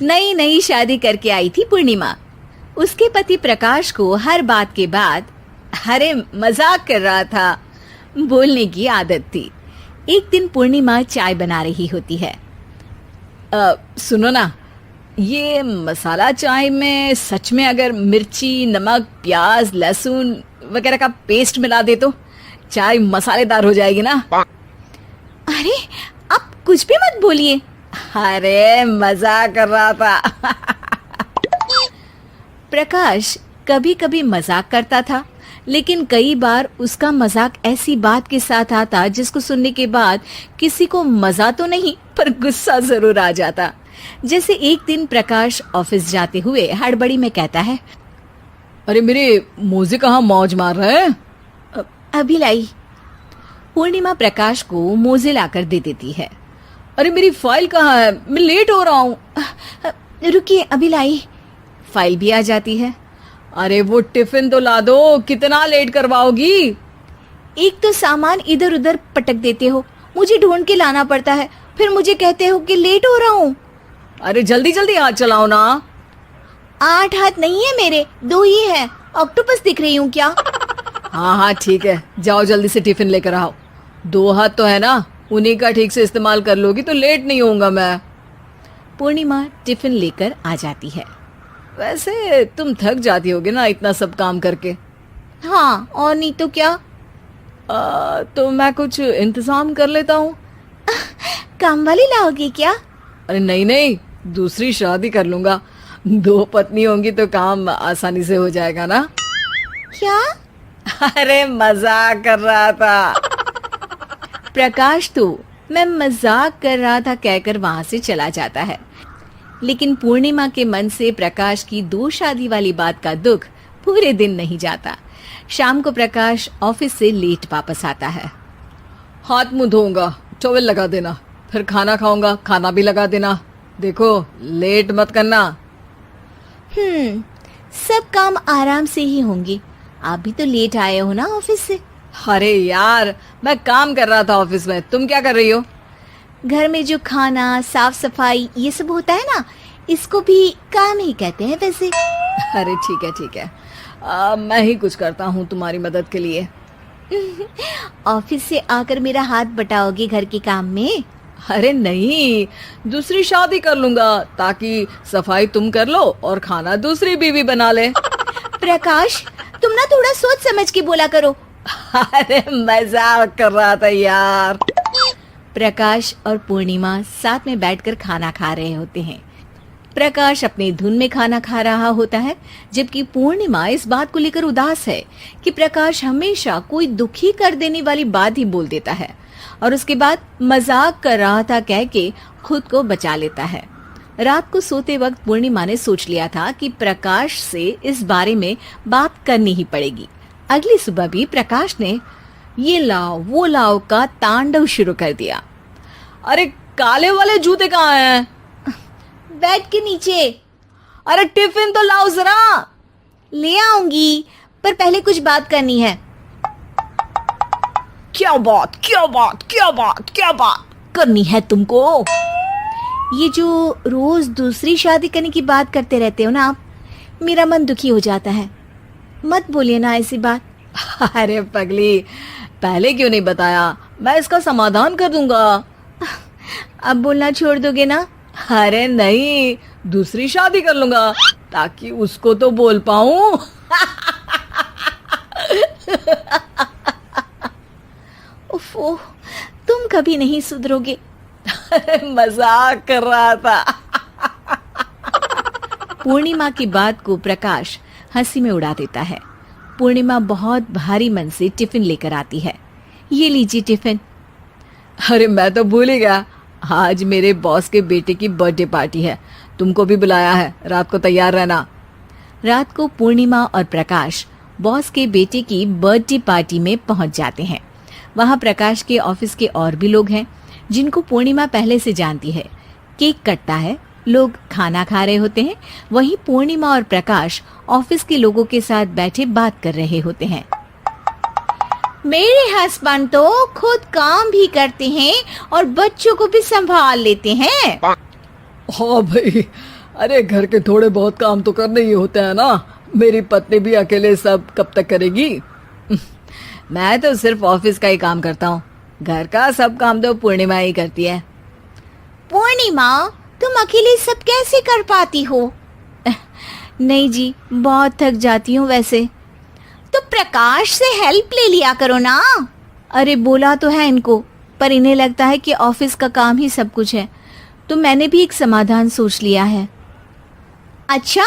नई नई शादी करके आई थी पूर्णिमा। उसके पति प्रकाश को हर बात के बाद अरे मजाक कर रहा था बोलने की आदत थी। एक दिन पूर्णिमा चाय बना रही होती है। सुनो ना, ये मसाला चाय में सच में अगर मिर्ची, नमक, प्याज, लहसुन वगैरह का पेस्ट मिला दे तो चाय मसालेदार हो जाएगी ना। अरे आप कुछ भी मत बोलिए। अरे मजाक कर रहा था। प्रकाश कभी कभी मजाक करता था, लेकिन कई बार उसका मजाक ऐसी बात के साथ आता जिसको सुनने के बाद किसी को मजा तो नहीं पर गुस्सा जरूर आ जाता। जैसे एक दिन प्रकाश ऑफिस जाते हुए हड़बड़ी में कहता है, अरे मेरे मोजे कहाँ मौज मार रहे हैं? अभी लाई। पूर्णिमा प्रकाश को मोजे लाकर दे देती है। अरे मेरी फाइल कहाँ है? मैं लेट हो रहा हूँ। रुकिए अभी लाई। फाइल भी आ जाती है। अरे वो टिफिन तो ला दो, कितना लेट करवाओगी? एक तो सामान इधर उधर पटक देते हो, मुझे ढूंढ के लाना पड़ता है, फिर मुझे कहते हो कि लेट हो रहा हूँ। अरे जल्दी जल्दी हाथ चलाओ ना। 8 हाथ नहीं है मेरे, 2 ही है। ऑक्टोपस दिख रही हूँ क्या? हाँ ठीक है, जाओ जल्दी से टिफिन लेकर आओ। 2 हाथ तो है ना, उन्हीं का ठीक से इस्तेमाल कर लोगी तो लेट नहीं होऊंगा मैं। पूर्णिमा टिफिन लेकर आ जाती है। वैसे तुम थक जाती होगी ना इतना सब काम करके। हाँ और नहीं तो क्या। तो मैं कुछ इंतजाम कर लेता हूँ। काम वाली लाओगे क्या? अरे नहीं, दूसरी शादी कर लूंगा। 2 पत्नी होंगी तो काम आसानी से हो जाएगा ना। क्या? अरे मजाक कर रहा था। प्रकाश तो मैं मजाक कर रहा था कहकर वहां से चला जाता है, लेकिन पूर्णिमा के मन से प्रकाश की 2 शादी वाली बात का दुख पूरे दिन नहीं जाता। शाम को प्रकाश ऑफिस से लेट वापस आता है। हाथ मुंह धोऊंगा, टॉवल लगा देना, फिर खाना खाऊंगा, खाना भी लगा देना। देखो लेट मत करना। सब काम आराम से ही होंगे। आप भी तो लेट आए हो ना ऑफिस से। अरे यार मैं काम कर रहा था ऑफिस में, तुम क्या कर रही हो? घर में जो खाना, साफ सफाई ये सब होता है ना, इसको भी काम ही कहते हैं वैसे। अरे ठीक है, मैं ही कुछ करता हूँ तुम्हारी मदद के लिए। ऑफिस से आकर मेरा हाथ बटाओगे घर के काम में? अरे नहीं, दूसरी शादी कर लूंगा ताकि सफाई तुम कर लो और खाना दूसरी बीवी बना ले। प्रकाश तुम ना थोड़ा सोच समझ के बोला करो। अरे मजाक कर रहा था यार। प्रकाश और पूर्णिमा साथ में बैठकर खाना खा रहे होते हैं। प्रकाश अपनी धुन में खाना खा रहा होता है, जबकि पूर्णिमा इस बात को लेकर उदास है कि प्रकाश हमेशा कोई दुखी कर देने वाली बात ही बोल देता है और उसके बाद मजाक कर रहा था कह के खुद को बचा लेता है। रात को सोते वक्त पूर्णिमा ने सोच लिया था कि प्रकाश से इस बारे में बात करनी ही पड़ेगी। अगली सुबह भी प्रकाश ने ये लाओ वो लाओ का तांडव शुरू कर दिया। अरे काले वाले जूते कहाँ हैं? बेड के नीचे। अरे टिफिन तो लाओ जरा। ले आऊंगी, पर पहले कुछ बात करनी है। क्या बात करनी है तुमको? ये जो रोज दूसरी शादी करने की बात करते रहते हो ना आप, मेरा मन दुखी हो जाता है। मत बोलिए ना ऐसी बात। अरे पगली, पहले क्यों नहीं बताया? मैं इसका समाधान कर दूंगा। अब बोलना छोड़ दोगे ना? अरे नहीं, दूसरी शादी कर लूंगा ताकि उसको तो बोल पाऊं। उफ़, तुम कभी नहीं सुधरोगे। अरे मजाक कर रहा था। पूर्णिमा की बात को प्रकाश हंसी में उड़ा देता है। पूर्णिमा बहुत भारी मन से टिफिन लेकर आती है। ये लीजिए टिफिन। अरे मैं तो भूल ही गया, आज मेरे बॉस के बेटे की बर्थडे पार्टी है, तुमको भी बुलाया है, रात को तैयार रहना। रात को पूर्णिमा और प्रकाश बॉस के बेटे की बर्थडे पार्टी में पहुंच जाते हैं। वहां प्रकाश के ऑफिस के और भी लोग हैं जिनको पूर्णिमा पहले से जानती है। केक कटता है, लोग खाना खा रहे होते हैं। वहीं पूर्णिमा और प्रकाश ऑफिस के लोगों के साथ बैठे बात कर रहे होते हैं। मेरे हस्बैंड तो खुद काम भी करते हैं और बच्चों को भी संभाल लेते हैं। हाँ भाई, अरे घर के थोड़े बहुत काम तो करने ही होते हैं ना। मेरी पत्नी भी अकेले सब कब तक करेगी? मैं तो सिर्फ ऑफिस का ही काम करता हूँ, घर का सब काम तो पूर्णिमा ही करती है। पूर्णिमा, तुम अकेले सब कैसे कर पाती हो? नहीं जी, बहुत थक जाती हूँ वैसे। तो प्रकाश से हेल्प ले लिया करो ना। अरे बोला तो है इनको, पर इन्हें लगता है कि ऑफिस का काम ही सब कुछ है, तो मैंने भी एक समाधान सोच लिया है। अच्छा,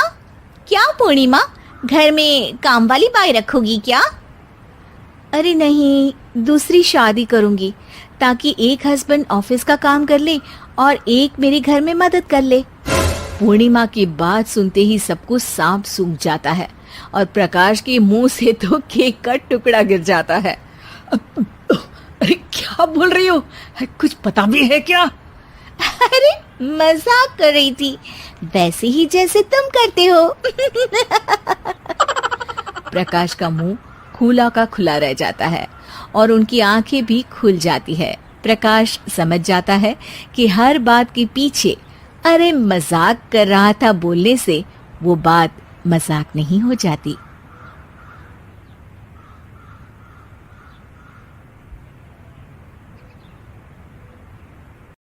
क्या पूर्णिमा, घर में काम वाली बाई रखोगी क्या? अरे नहीं, दूसरी शादी करूंगी ताकि एक हस्बैंड ऑफिस का काम कर ले और एक मेरे घर में मदद कर ले। पूर्णिमा की बात सुनते ही सबको सांप सूंघ जाता है और प्रकाश के मुंह से तो केक का टुकड़ा गिर जाता है। अरे क्या बोल रही हो? कुछ पता भी है क्या? अरे मजाक कर रही थी, वैसे ही जैसे तुम करते हो। प्रकाश का मुंह खुला का खुला रह जाता है और उनकी आंखें भी खुल जाती है। प्रकाश समझ जाता है कि हर बात के पीछे अरे मजाक कर रहा था बोलने से वो बात मजाक नहीं हो जाती।